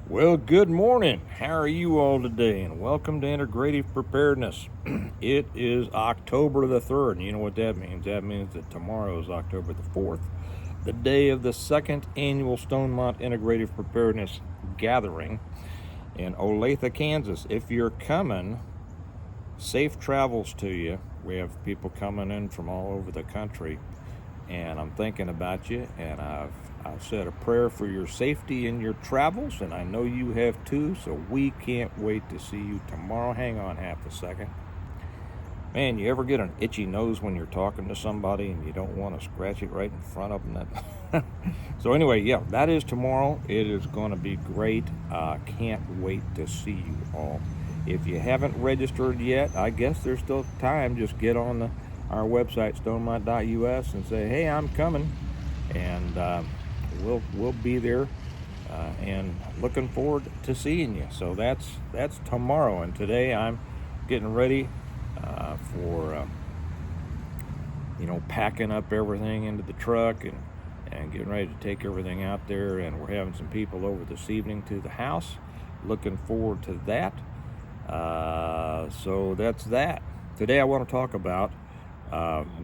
Well, good morning. How are you all today? And welcome to Integrative Preparedness. It is October the 3rd. And you know what that means? That means that tomorrow is October the 4th, the day of the second annual Stonemont Integrative Preparedness Gathering in Olathe, Kansas. If you're coming, safe travels to you. We have people coming in from all over the country, and I'm thinking about you, and I've said a prayer for your safety in your travels, and I know you have too, so we can't wait to see you tomorrow. Hang on half a second. Man, you ever get an itchy nose when you're talking to somebody and you don't want to scratch it right in front of them? So anyway, yeah, that is tomorrow. It is going to be great. Can't wait to see you all. If you haven't registered yet, I guess there's still time. Just get on our website, stonemont.us, and say, hey, I'm coming. And we'll be there, and looking forward to seeing you. So that's tomorrow, and today I'm getting ready for packing up everything into the truck and getting ready to take everything out there. And we're having some people over this evening to the house. Looking forward to that. So that's that. Today I want to talk about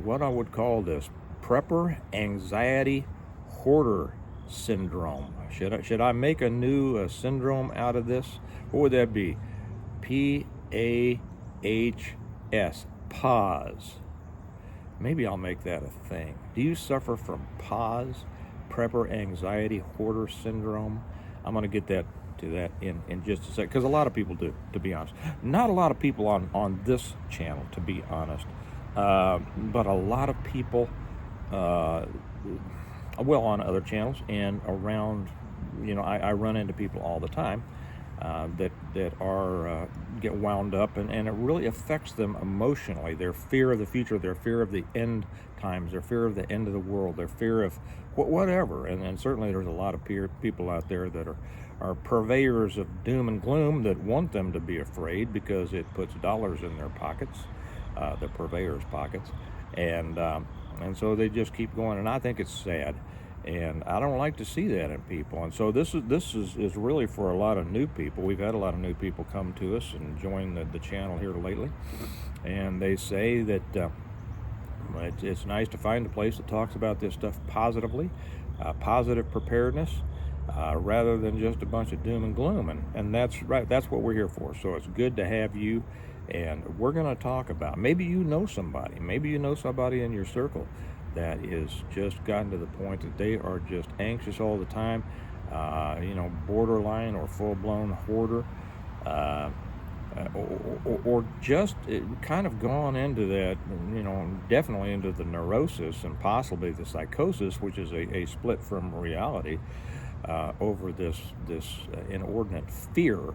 what I would call this prepper anxiety hoarder syndrome. Should I make a new syndrome out of this? What would that be? P.A.H.S. P.A.H.S. Maybe I'll make that a thing. Do you suffer from P.A.H.S? Prepper anxiety hoarder syndrome? I'm going to get to that in just a second, because a lot of people do, to be honest. Not a lot of people on this channel, to be honest, but a lot of people on other channels and around. I run into people all the time that are get wound up, and it really affects them emotionally. Their fear of the future, their fear of the end times, their fear of the end of the world, their fear of whatever. And certainly there's a lot of people out there that are purveyors of doom and gloom that want them to be afraid because it puts dollars in their pockets, the purveyors' pockets, and so they just keep going. And I think it's sad, and I don't like to see that in people. And so this is really for a lot of new people. We've had a lot of new people come to us and join the channel here lately, and they say that it's nice to find a place that talks about this stuff positively, positive preparedness, rather than just a bunch of doom and gloom. And that's right. That's what we're here for. So it's good to have you. And we're going to talk about, maybe you know somebody in your circle that is just gotten to the point that they are just anxious all the time, borderline or full-blown hoarder, or just kind of gone into that, definitely into the neurosis and possibly the psychosis, which is a split from reality, over this inordinate fear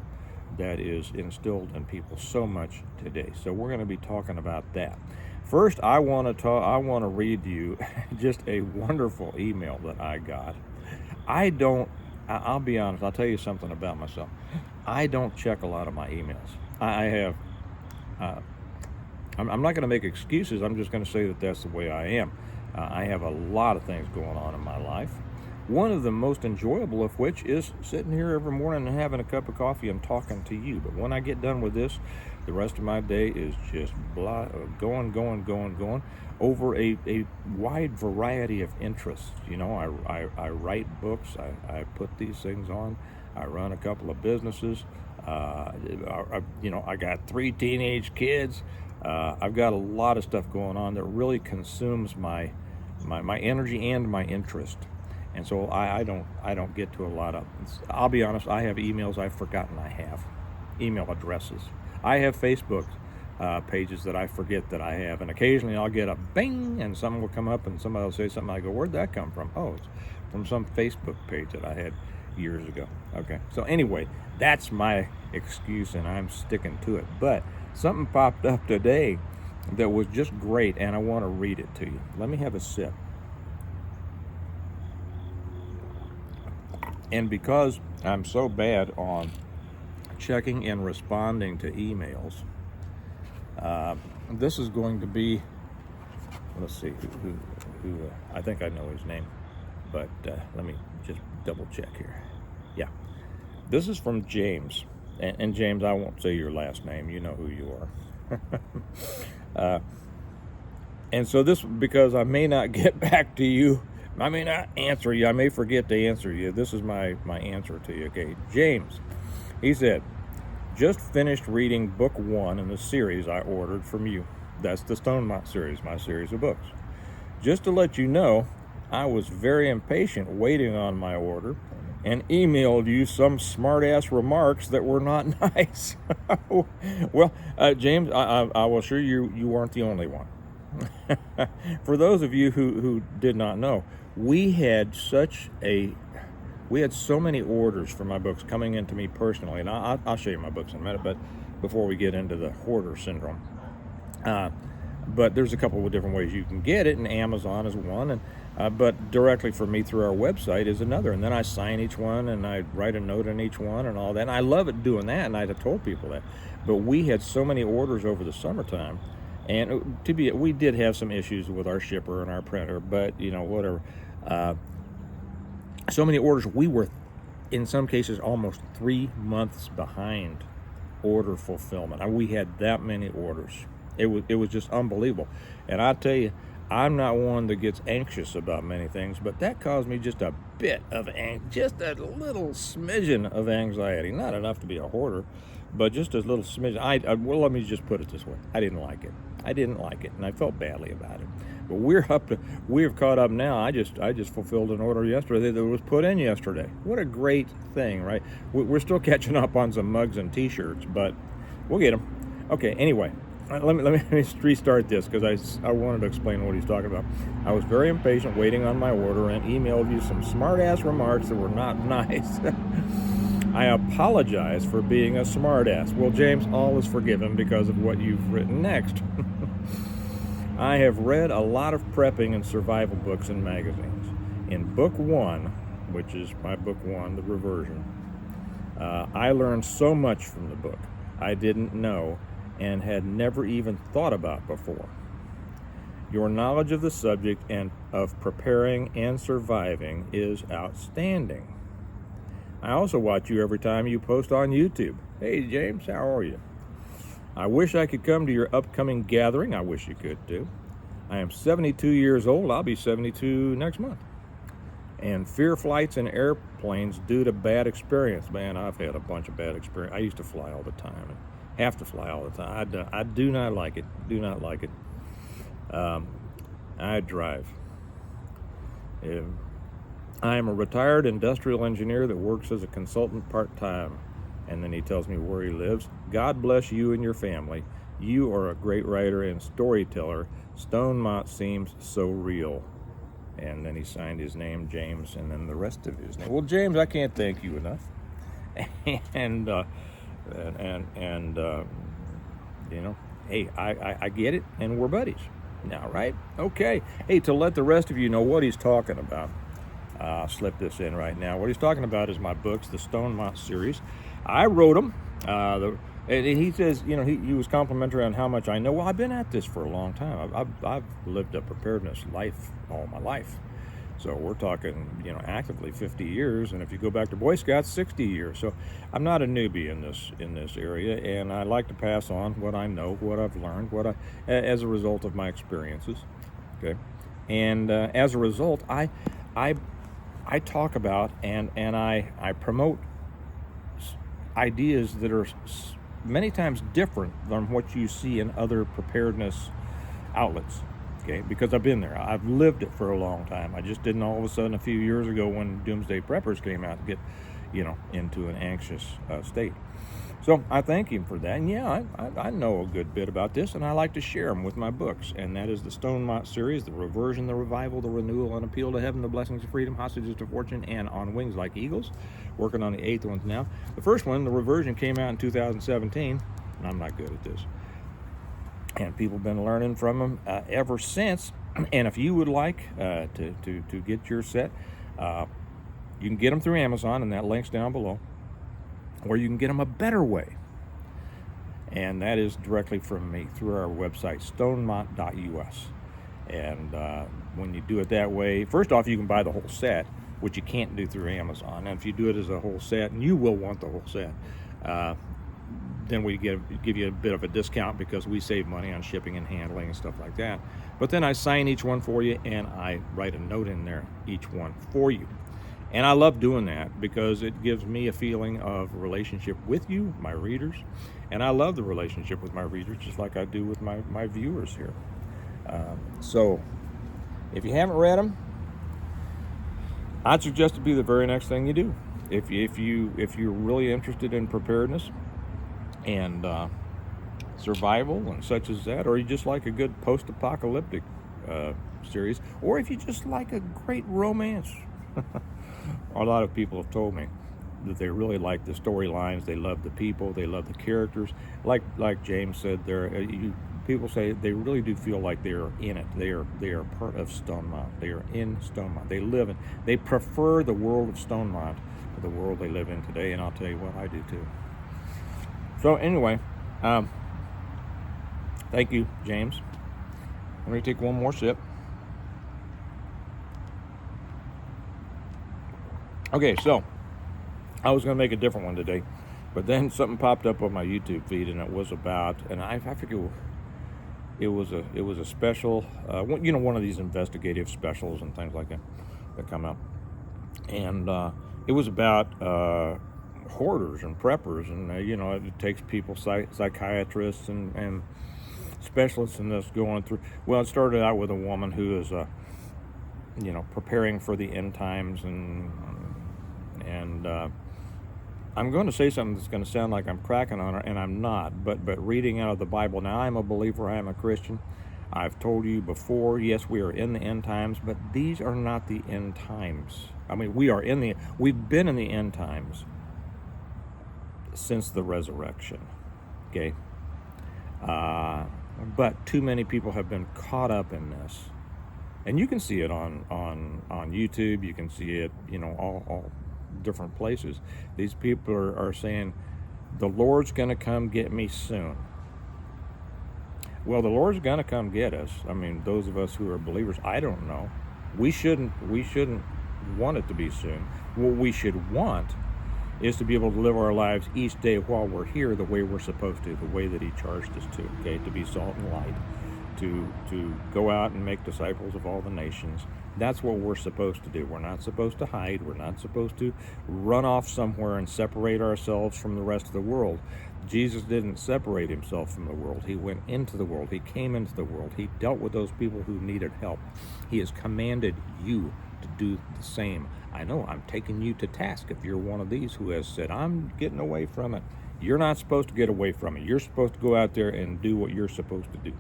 that is instilled in people so much today. So we're going to be talking about that. First, I want to read you just a wonderful email that I got. I'll be honest, I'll tell you something about myself. I don't check a lot of my emails. I'm not going to make excuses. I'm just going to say that that's the way I am. I have a lot of things going on in my life. One of the most enjoyable of which is sitting here every morning and having a cup of coffee and talking to you. But when I get done with this, the rest of my day is just going over a wide variety of interests. I write books. I put these things on. I run a couple of businesses. I got 3 teenage kids. I've got a lot of stuff going on that really consumes my energy and my interest. And so I don't get to a lot of. I'll be honest. I have emails I've forgotten I have, email addresses. I have Facebook pages that I forget that I have, and occasionally I'll get a bing, and someone will come up and somebody will say something. I go, where'd that come from? Oh, it's from some Facebook page that I had years ago. Okay. So anyway, that's my excuse, and I'm sticking to it. But something popped up today that was just great, and I want to read it to you. Let me have a sip. And because I'm so bad on checking and responding to emails, this is going to be, let's see, who I think I know his name, but let me just double check here. Yeah, This is from James. And James, I won't say your last name. You know who you are. And so this, because I may not get back to you, I may not answer you, I may forget to answer you. This is my answer to you. Okay, James, he said, just finished reading book 1 in the series I ordered from you. That's the Stonemont series, my series of books. Just to let you know, I was very impatient waiting on my order and emailed you some smart-ass remarks that were not nice. Well, James, I will assure you, you weren't the only one. For those of you who did not know, we had so many orders for my books coming into me personally, and I'll show you my books in a minute, but before we get into the hoarder syndrome. But there's a couple of different ways you can get it, and Amazon is one, and but directly from me through our website is another. And then I sign each one, and I write a note on each one and all that. And I love it doing that, and I'd have told people that. But we had so many orders over the summertime, and we did have some issues with our shipper and our printer, but whatever. So many orders, we were in some cases almost 3 months behind order fulfillment. We had that many orders. It was just unbelievable. And I tell you, I'm not one that gets anxious about many things, but that caused me just a bit of just a little smidgen of anxiety. Not enough to be a hoarder, but just a little smidgen. Well, let me just put it this way: I didn't like it. And I felt badly about it. But we're caught up now. I just fulfilled an order yesterday that was put in yesterday. What a great thing, right? We're still catching up on some mugs and T-shirts, but we'll get them. Okay. Anyway. Let me restart this because I wanted to explain what he's talking about. I was very impatient waiting on my order and emailed you some smart-ass remarks that were not nice. I apologize for being a smart-ass. Well, James, all is forgiven because of what you've written next. I have read a lot of prepping and survival books and magazines. In book 1, which is my book 1, The Reversion, I learned so much from the book I didn't know and had never even thought about before. Your knowledge of the subject and of preparing and surviving is outstanding. I also watch you every time you post on YouTube. Hey James, how are you? I wish I could come to your upcoming gathering. I wish you could too. I am 72 years old. I'll be 72 next month. And fear flights in airplanes due to bad experience. Man, I've had a bunch of bad experience. I used to fly all the time. Have to fly all the time. I do not like it. I drive. I am a retired industrial engineer that works as a consultant part-time. And then he tells me where he lives. God bless you and your family. You are a great writer and storyteller. Stonemont seems so real. And then he signed his name, James, and then the rest of his name. Well, James, I can't thank you enough. And hey, I get it, and we're buddies now, right? Okay. Hey, to let the rest of you know what he's talking about, I'll slip this in right now. What he's talking about is my books, the Stonemont series. I wrote them. And he says, he was complimentary on how much I know. Well, I've been at this for a long time. I've lived a preparedness life all my life. So we're talking, actively 50 years, and if you go back to Boy Scouts, 60 years. So I'm not a newbie in this area, and I like to pass on what I know, what I've learned, as a result of my experiences. Okay, and as a result, I talk about and I promote ideas that are many times different than what you see in other preparedness outlets. Okay, because I've been there. I've lived it for a long time. I just didn't all of a sudden a few years ago when Doomsday Preppers came out get, into an anxious state. So I thank him for that. And yeah, I know a good bit about this, and I like to share them with my books. And that is the Stonemont series, The Reversion, The Revival, The Renewal, An Appeal to Heaven, The Blessings of Freedom, Hostages to Fortune, and On Wings Like Eagles. Working on the 8th one now. The first one, The Reversion, came out in 2017, and I'm not good at this. And people have been learning from them ever since. And if you would like to get your set, you can get them through Amazon, and that link's down below. Or you can get them a better way. And that is directly from me through our website, stonemont.us. And when you do it that way, first off, you can buy the whole set. which you can't do through Amazon. And if you do it as a whole set, and you will want the whole set, then we give you a bit of a discount because we save money on shipping and handling and stuff like that. But then I sign each one for you, and I write a note in there, each one for you. And I love doing that because it gives me a feeling of relationship with you, my readers. And I love the relationship with my readers just like I do with my viewers here. So if you haven't read them, I'd suggest it be the very next thing you do. If you're really interested in preparedness and survival and such as that, or you just like a good post-apocalyptic series, or if you just like a great romance. A lot of people have told me that they really like the storylines, they love the people, they love the characters. Like James said, people say they really do feel like they are in it. They are part of Stonemont. They are in Stonemont. They live in. They prefer the world of Stonemont to the world they live in today. And I'll tell you what, I do too. So anyway, thank you, James. Let me take one more sip. Okay, so I was going to make a different one today, but then something popped up on my YouTube feed, and it was about, and I forget, it was a special, one of these investigative specials and things like that come out, and it was about hoarders and preppers, and it takes people, psychiatrists and specialists in this going through. Well, it started out with a woman who is preparing for the end times, and I'm going to say something that's going to sound like I'm cracking on her, and I'm not, but reading out of the Bible. Now, I'm a believer, I'm a Christian. I've told you before, yes, we are in the end times, but these are not the end times. I mean, we've been in the end times since the resurrection, okay? But too many people have been caught up in this. And you can see it on YouTube, you can see it, all different places. These people are saying, the Lord's going to come get me soon. Well, the Lord's going to come get us. I mean, those of us who are believers, I don't know. We shouldn't want it to be soon. What we should want is to be able to live our lives each day while we're here the way we're supposed to, the way that he charged us to, okay, to be salt and light, to go out and make disciples of all the nations. That's what we're supposed to do. We're not supposed to hide. We're not supposed to run off somewhere and separate ourselves from the rest of the world. Jesus didn't separate himself from the world. He went into the world. He came into the world. He dealt with those people who needed help. He has commanded you to do the same. I know I'm taking you to task if you're one of these who has said, I'm getting away from it. You're not supposed to get away from it. You're supposed to go out there and do what you're supposed to do.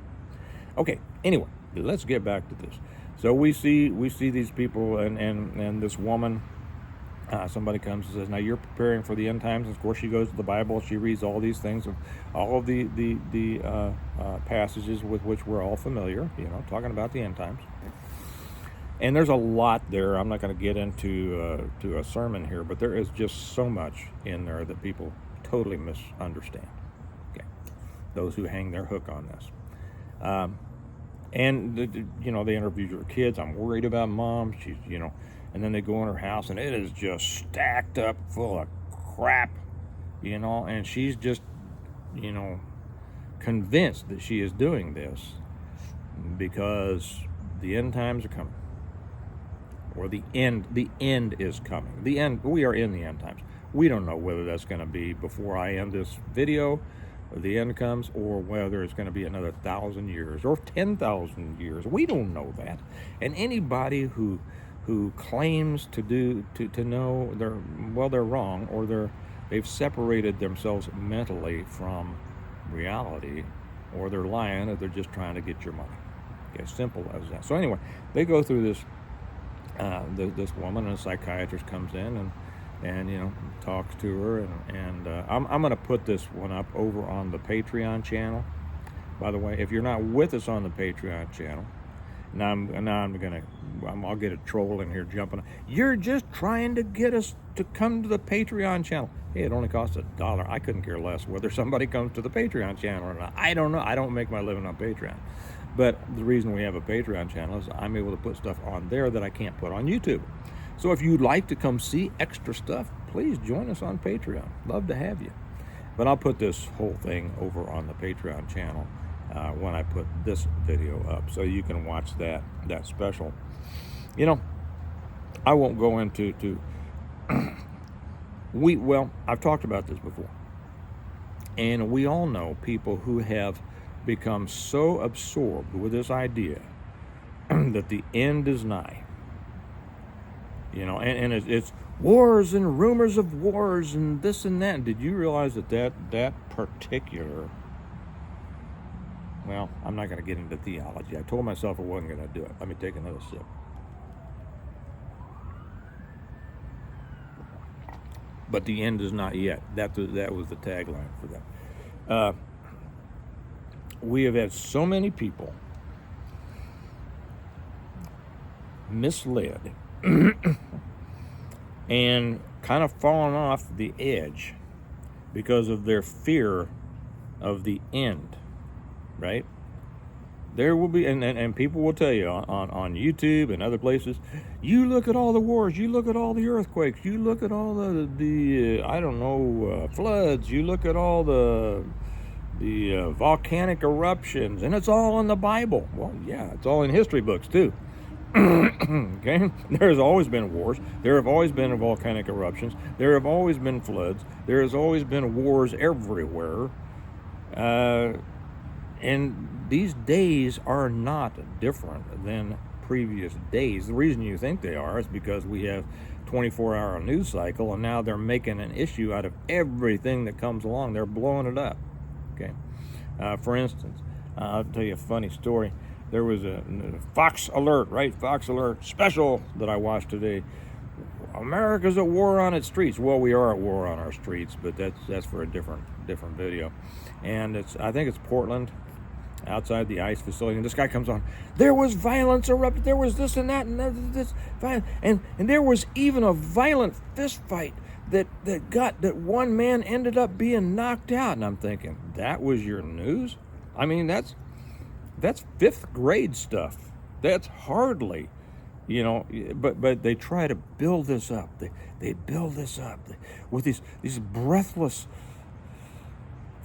Okay, anyway, let's get back to this. So we see these people and this woman, somebody comes and says, now you're preparing for the end times. And of course, she goes to the Bible. She reads all these things, of all of the passages with which we're all familiar, talking about the end times. And there's a lot there. I'm not going to get into to a sermon here, but there is just so much in there that people totally misunderstand. Okay, those who hang their hook on this. And they interview her kids. I'm worried about mom. She's, and then they go in her house and it is just stacked up full of crap, and she's just, convinced that she is doing this because the end times are coming, or the end is coming. We are in the end times. We don't know whether that's going to be before I end this video, the end comes, or whether it's going to be another 1,000 years or 10,000 years. We don't know that. And anybody who claims to know, they're wrong, or they've separated themselves mentally from reality, or they're lying, or they're just trying to get your money. Okay, simple as that. So anyway, they go through this. This woman, and a psychiatrist comes in and talks to her, and I'm going to put this one up over on the Patreon channel. By the way, if you're not with us on the Patreon channel, I'll get a troll in here jumping. You're just trying to get us to come to the Patreon channel. Hey, it only costs $1. I couldn't care less whether somebody comes to the Patreon channel or not. I don't know. I don't make my living on Patreon. But the reason we have a Patreon channel is I'm able to put stuff on there that I can't put on YouTube. So if you'd like to come see extra stuff, please join us on Patreon. Love to have you. But I'll put this whole thing over on the Patreon channel when I put this video up, so you can watch that special. You know, I won't go into well, I've talked about this before, and we all know people who have become so absorbed with this idea that the end is nigh. You know, and it's wars and rumors of wars and this and that. Did you realize that particular, well, I'm not going to get into theology. I told myself I wasn't going to do it. Let me take another sip. But the end is not yet. That was the tagline for that. We have had so many people misled and kind of fallen off the edge because of their fear of the end, right? There will be, and people will tell you on YouTube and other places, you look at all the wars, you look at all the earthquakes, you look at all the I don't know, floods, you look at all the volcanic eruptions, and it's all in the Bible. Well, yeah, it's all in history books too. Okay, there has always been wars. There have always been volcanic eruptions. There have always been floods. There has always been wars everywhere. And these days are not different than previous days. The reason you think they are is because we have 24-hour news cycle, and now they're making an issue out of everything that comes along. They're blowing it up. Okay, for instance, I'll tell you a funny story. There was a Fox Alert, right? Fox Alert special that I watched today. America's at war on its streets. Well, we are at war on our streets, but that's for a different video. And I think it's Portland, outside the ICE facility. And this guy comes on. There was violence erupted. There was this and that and this, and there was even a violent fist fight that one man ended up being knocked out. And I'm thinking, that was your news? I mean, that's fifth grade stuff. That's hardly, you know, but they try to build this up. They build this up with these breathless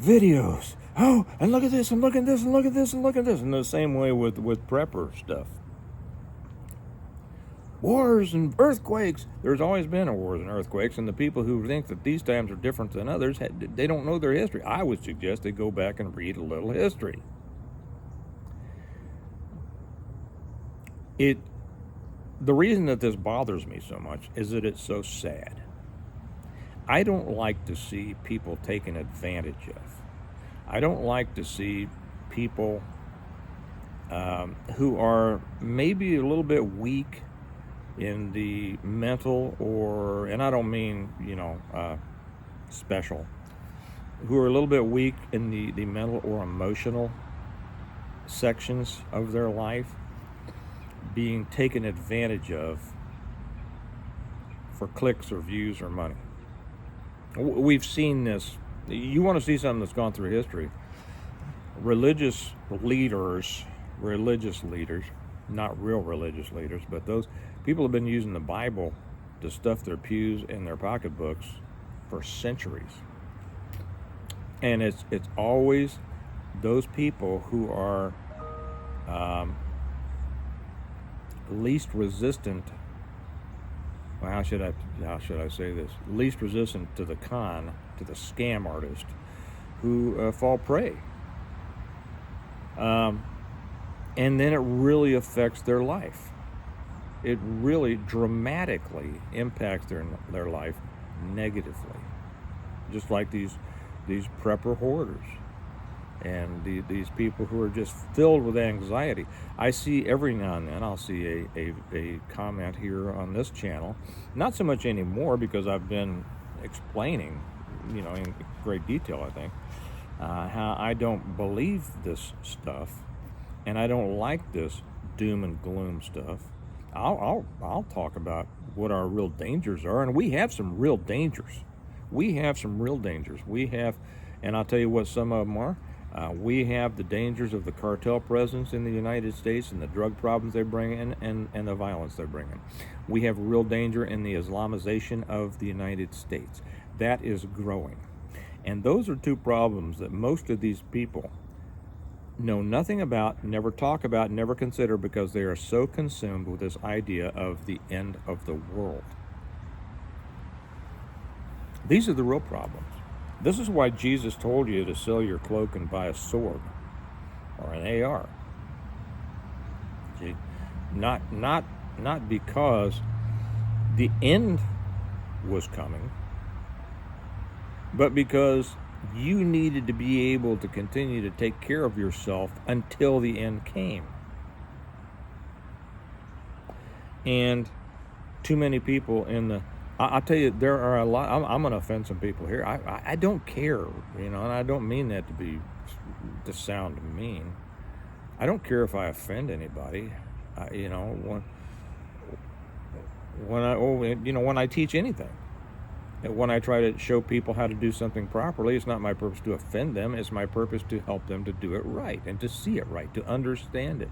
videos. Oh, and look at this, and look at this, and look at this, and look at this. And the same way with prepper stuff. Wars and earthquakes. There's always been wars and earthquakes, and the people who think that these times are different than others, they don't know their history. I would suggest they go back and read a little history. The reason that this bothers me so much is that it's so sad. I don't like to see people taken advantage of. I don't like to see people who are maybe a little bit weak in the mental, and I don't mean, you know, special, who are a little bit weak in the mental or emotional sections of their life, being taken advantage of for clicks or views or money. We've seen this. You want to see something that's gone through history. Religious leaders, not real religious leaders, but those people have been using the Bible to stuff their pews and their pocketbooks for centuries. And it's always those people who are least resistant. Well, how should I say this? Least resistant to the scam artist, who fall prey. And then it really affects their life. It really dramatically impacts their life negatively. Just like these prepper hoarders. And these people who are just filled with anxiety. I see every now and then, I'll see a comment here on this channel. Not so much anymore, because I've been explaining, you know, in great detail, I think, how I don't believe this stuff, and I don't like this doom and gloom stuff. I'll talk about what our real dangers are, and we have some real dangers. We have, and I'll tell you what some of them are. We have the dangers of the cartel presence in the United States and the drug problems they bring in and the violence they bring in. We have real danger in the Islamization of the United States. That is growing. And those are two problems that most of these people know nothing about, never talk about, never consider, because they are so consumed with this idea of the end of the world. These are the real problems. This is why Jesus told you to sell your cloak and buy a sword or an AR. See, not because the end was coming, but because you needed to be able to continue to take care of yourself until the end came. And too many people in the, I'll tell you, there are a lot, I'm going to offend some people here. I don't care, and I don't mean that to sound mean. I don't care if I offend anybody. When I teach anything, when I try to show people how to do something properly, it's not my purpose to offend them. It's my purpose to help them to do it right and to see it right, to understand it.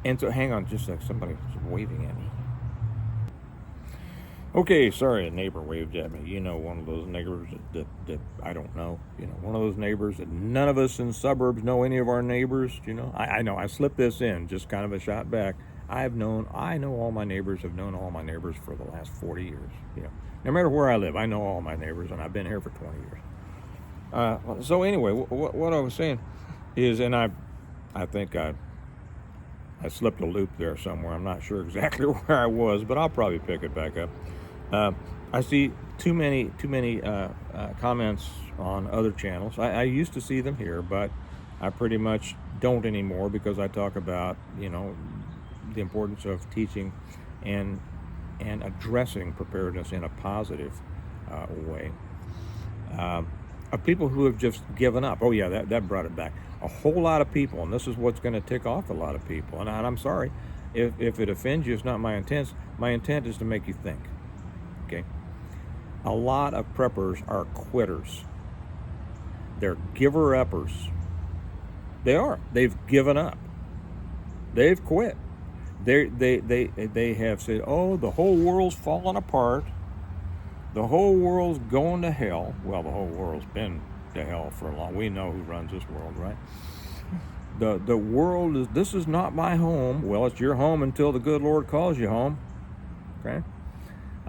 And so, hang on just a second. Somebody's waving at me. Okay, sorry, a neighbor waved at me. One of those neighbors that I don't know. One of those neighbors that none of us in suburbs know any of our neighbors. I know. I slipped this in, just kind of a shot back. I know all my neighbors, have known all my neighbors for the last 40 years. No matter where I live, I know all my neighbors, and I've been here for 20 years. So anyway, what I was saying is, and I think I slipped a loop there somewhere. I'm not sure exactly where I was, but I'll probably pick it back up. I see too many comments on other channels. I used to see them here, but I pretty much don't anymore, because I talk about the importance of teaching and addressing preparedness in a positive way. Of people who have just given up. Oh yeah, that brought it back. A whole lot of people, and this is what's going to tick off a lot of people. And I'm sorry if it offends you. It's not my intent. My intent is to make you think. Okay. A lot of preppers are quitters. They're giver-uppers. They are. They've given up. They've quit. They have said, oh, the whole world's falling apart. The whole world's going to hell. Well, the whole world's been to hell for a long. We know who runs this world, right? The world is. This is not my home. Well, it's your home until the good Lord calls you home. Okay,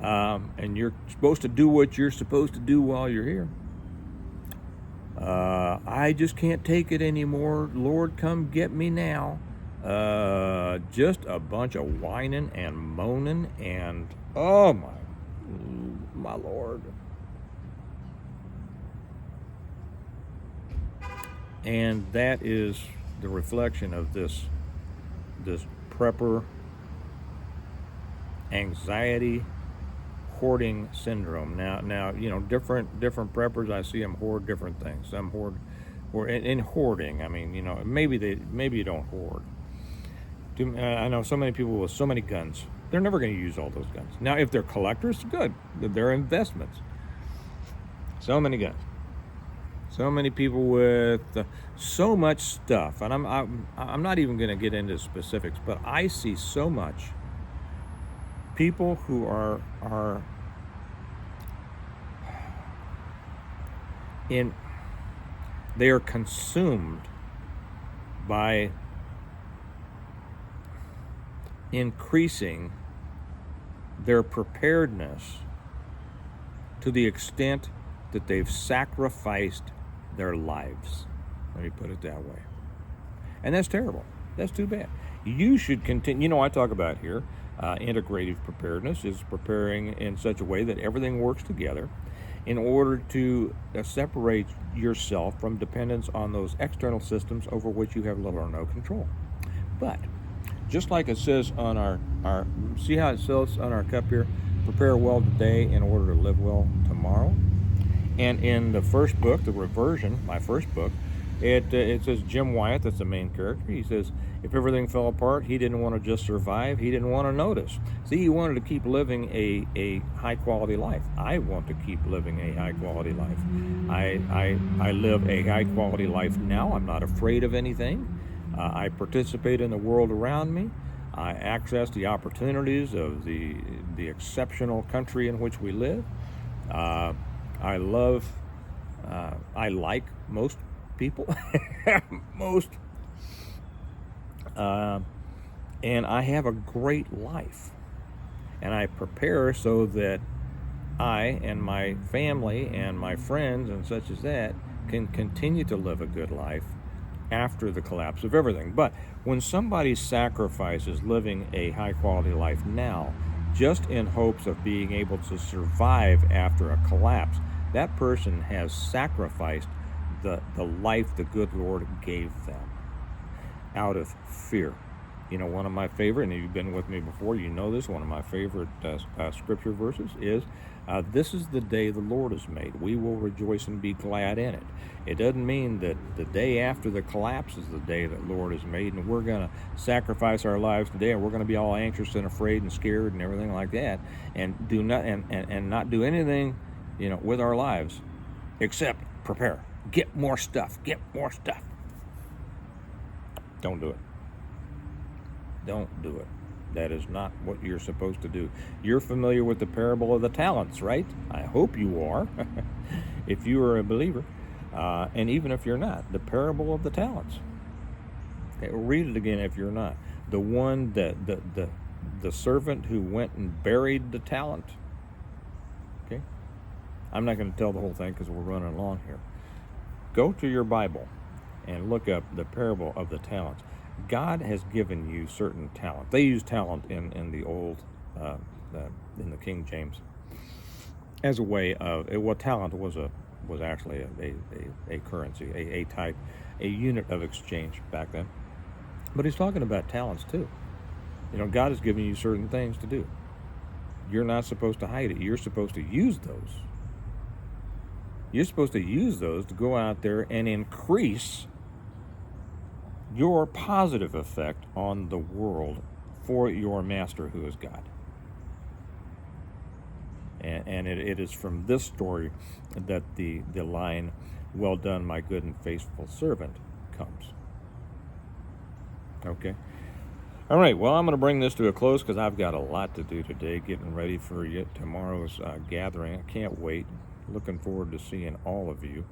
and you're supposed to do what you're supposed to do while you're here. I just can't take it anymore. Lord, come get me now. Just a bunch of whining and moaning, and oh my Lord. And that is the reflection of this prepper anxiety hoarding syndrome. Now different preppers, I see them hoard different things. Some hoard in hoarding. I mean, maybe you don't hoard. I know so many people with so many guns. They're never going to use all those guns. Now, if they're collectors, good. They're investments. So many guns. So many people with so much stuff, and I'm not even going to get into specifics, but I see so much people who are they are consumed by increasing their preparedness to the extent that they've sacrificed their lives. Let me put it that way. And that's terrible. That's too bad. You should continue. I talk about here, integrative preparedness is preparing in such a way that everything works together in order to separate yourself from dependence on those external systems over which you have little or no control. But just like it says on our see how it says on our cup here, prepare well today in order to live well tomorrow. And in the first book, the Reversion, my first book, it says Jim Wyatt, that's the main character. He says, If everything fell apart, he didn't want to just survive. He didn't want to notice. See, he wanted to keep living a high-quality life. I want to keep living a high-quality life. I live a high-quality life now. I'm not afraid of anything. I participate in the world around me. I access the opportunities of the exceptional country in which we live. I like most people, most, and I have a great life. And I prepare so that I and my family and my friends and such as that can continue to live a good life after the collapse of everything. But when somebody sacrifices living a high quality life now, just in hopes of being able to survive after a collapse, that person has sacrificed the life the good Lord gave them out of fear. You know, one of my favorite, and you've been with me before, you know this, one of my favorite scripture verses is, this is the day the Lord has made. We will rejoice and be glad in it. It doesn't mean that the day after the collapse is the day that the Lord has made, and we're going to sacrifice our lives today, and we're going to be all anxious and afraid and scared and everything like that, and do not and not do anything, you know, with our lives except prepare. Get more stuff. Get more stuff. Don't do it. Don't do it. That is not what you're supposed to do. You're familiar with the parable of the talents, right? I hope you are, if you are a believer. And even if you're not, the parable of the talents. Okay, read it again if you're not. The one that the servant who went and buried the talent. Okay? I'm not going to tell the whole thing because we're running along here. Go to your Bible and look up the parable of the talents. God has given you certain talent. They use talent in the old, in the King James, as a way of, well, talent was actually a currency, a type, a unit of exchange back then. But he's talking about talents too. You know, God has given you certain things to do. You're not supposed to hide it. You're supposed to use those. You're supposed to use those to go out there and increase your positive effect on the world for your master, who is God. And it is from this story that the line, "Well done, my good and faithful servant," comes. Okay? All right, well, I'm going to bring this to a close because I've got a lot to do today, getting ready for tomorrow's gathering. I can't wait. Looking forward to seeing all of you.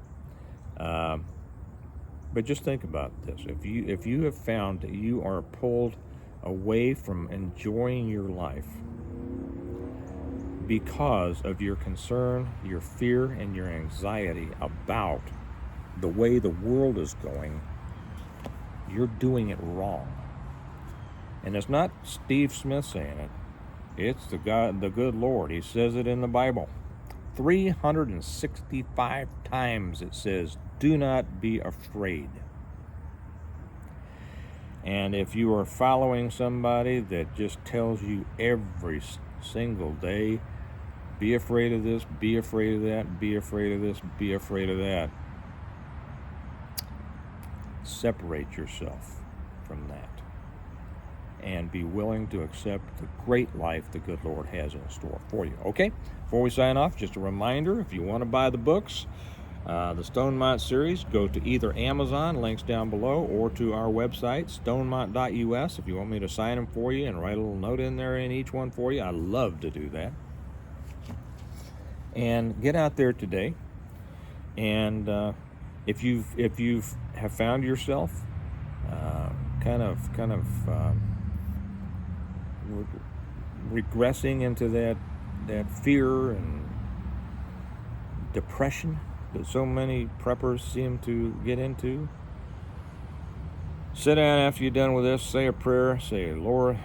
But just think about this. If you have found that you are pulled away from enjoying your life because of your concern, your fear, and your anxiety about the way the world is going, you're doing it wrong. And it's not Steve Smith saying it. It's the good Lord. He says it in the Bible. 365 times it says, "Do not be afraid." And if you are following somebody that just tells you every single day, be afraid of this, be afraid of that, be afraid of this, be afraid of that, separate yourself from that and be willing to accept the great life the good Lord has in store for you. Okay? Before we sign off, just a reminder, if you want to buy the books, the Stonemont series, go to either Amazon, links down below, or to our website, stonemont.us. If you want me to sign them for you and write a little note in there in each one for you, I love to do that. And get out there today. And if you have found yourself kind of regressing into that fear and depression that so many preppers seem to get into, sit down after you're done with this, say a prayer, say, "Lord,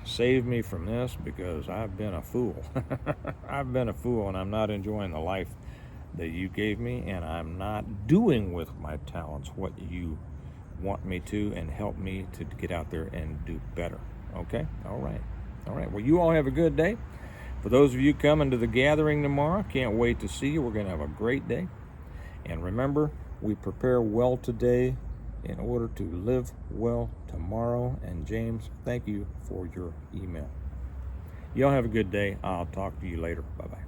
save me from this because I've been a fool." I've been a fool, and I'm not enjoying the life that you gave me, and I'm not doing with my talents what you want me to, and help me to get out there and do better. Okay? All right. Well, you all have a good day. For those of you coming to the gathering tomorrow, can't wait to see you. We're going to have a great day. And remember, we prepare well today in order to live well tomorrow. And James, thank you for your email. Y'all have a good day. I'll talk to you later. Bye-bye.